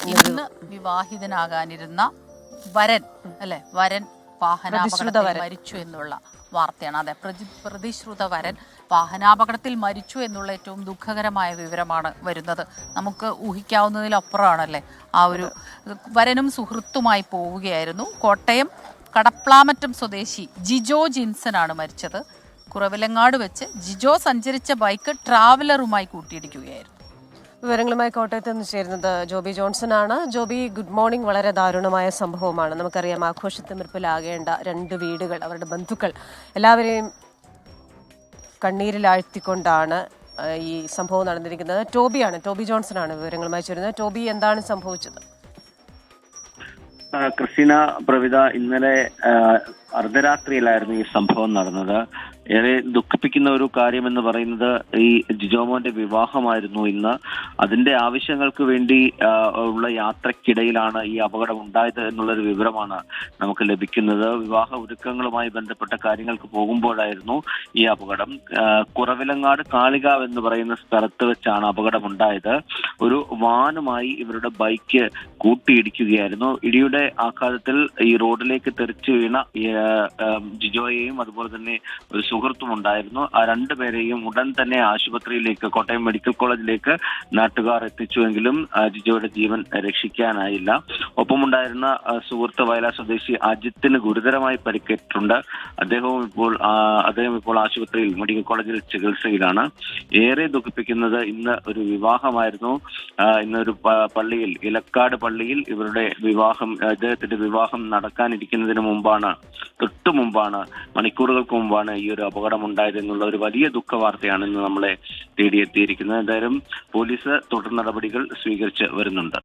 ഇന്ന് വിവാഹിതനാകാനിരുന്ന വരൻ അല്ലെ, വരൻ വാഹനാപകടത്തിൽ മരിച്ചു എന്നുള്ള വാർത്തയാണ്. അതെ, പ്രതിശ്രുത വരൻ വാഹനാപകടത്തിൽ മരിച്ചു എന്നുള്ള ഏറ്റവും ദുഃഖകരമായ വിവരമാണ് വരുന്നത്. നമുക്ക് ഊഹിക്കാവുന്നതിലപ്പുറമാണല്ലേ. ആ ഒരു വരനും സുഹൃത്തുമായി പോവുകയായിരുന്നു. കോട്ടയം കടപ്ലാമറ്റം സ്വദേശി ജിജോ ജിൻസനാണ് മരിച്ചത്. കുറവിലങ്ങാട് വെച്ച് ജിജോ സഞ്ചരിച്ച ബൈക്ക് ട്രാവലറുമായി കൂട്ടിയിടിക്കുകയായിരുന്നു. വിവരങ്ങളുമായി കോട്ടയത്ത് നിന്ന് ചേരുന്നത് ജോബി ജോൺസൺ ആണ്. Joby, good morning. വളരെ ദാരുണമായ സംഭവമാണ്. നമുക്കറിയാം, ആഘോഷത്തിമിർപ്പിലാകേണ്ട രണ്ട് വീടുകൾ, അവരുടെ ബന്ധുക്കൾ എല്ലാവരെയും കണ്ണീരിലാഴ്ത്തിക്കൊണ്ടാണ് ഈ സംഭവം നടന്നിരിക്കുന്നത്. ടോബി ജോൺസൺ ആണ് വിവരങ്ങളുമായി ചേരുന്നത്. ടോബി, എന്താണ് സംഭവിച്ചത്? ക്രിസ്റ്റീന, പ്രവിത, ഇന്നലെ അർദ്ധരാത്രിയിലായിരുന്നു ഈ സംഭവം നടന്നത്. ഏറെ ദുഃഖിപ്പിക്കുന്ന ഒരു കാര്യം എന്ന് പറയുന്നത് ഈ ജിജോമോന്റെ വിവാഹമായിരുന്നു ഇന്ന്. അതിന്റെ ആവശ്യങ്ങൾക്ക് വേണ്ടി ഉള്ള യാത്രക്കിടയിലാണ് ഈ അപകടം ഉണ്ടായത് എന്നുള്ളൊരു വിവരമാണ് നമുക്ക് ലഭിക്കുന്നത്. വിവാഹ ഒരുക്കങ്ങളുമായി ബന്ധപ്പെട്ട കാര്യങ്ങൾക്ക് പോകുമ്പോഴായിരുന്നു ഈ അപകടം. കുറവിലങ്ങാട് കാളികാവ് എന്ന് പറയുന്ന സ്ഥലത്ത് വെച്ചാണ് അപകടം ഉണ്ടായത്. ഒരു വാനുമായി ഇവരുടെ ബൈക്ക് കൂട്ടിയിടിക്കുകയായിരുന്നു. ഇടിയുടെ ആഘാതത്തിൽ ഈ റോഡിലേക്ക് തെറിച്ചു വീണ ജിജോയെയും അതുപോലെ തന്നെ ഒരു സുഹൃത്തും ഉണ്ടായിരുന്നു. ആ രണ്ടുപേരെയും ഉടൻ തന്നെ ആശുപത്രിയിലേക്ക്, കോട്ടയം മെഡിക്കൽ കോളേജിലേക്ക് നാട്ടുകാർ എത്തിച്ചുവെങ്കിലും ജിജോയുടെ ജീവൻ രക്ഷിക്കാനായില്ല. ഒപ്പമുണ്ടായിരുന്ന സുഹൃത്ത് വയലാർ സ്വദേശി അജിത്തിന് ഗുരുതരമായി പരിക്കേറ്റിട്ടുണ്ട്. അദ്ദേഹം ഇപ്പോൾ ആശുപത്രിയിൽ, മെഡിക്കൽ കോളേജിൽ ചികിത്സയിലാണ്. ഏറെ ദുഃഖിപ്പിക്കുന്നത്, ഇന്ന് ഒരു വിവാഹമായിരുന്നു. ഇന്നൊരു പള്ളിയിൽ, ഇലക്കാട് പള്ളിയിൽ ഇവരുടെ അദ്ദേഹത്തിന്റെ വിവാഹം നടക്കാനിരിക്കുന്നതിന് തൊട്ടു മുമ്പാണ്, മണിക്കൂറുകൾക്ക് മുമ്പാണ് ഈ ഒരു അപകടം ഉണ്ടായത് എന്നുള്ള ഒരു വലിയ ദുഃഖ വാർത്തയാണ് ഇന്ന് നമ്മളെ തേടിയെത്തിയിരിക്കുന്നത്. എന്തായാലും പോലീസ് തുടർ നടപടികൾ സ്വീകരിച്ച് വരുന്നുണ്ട്.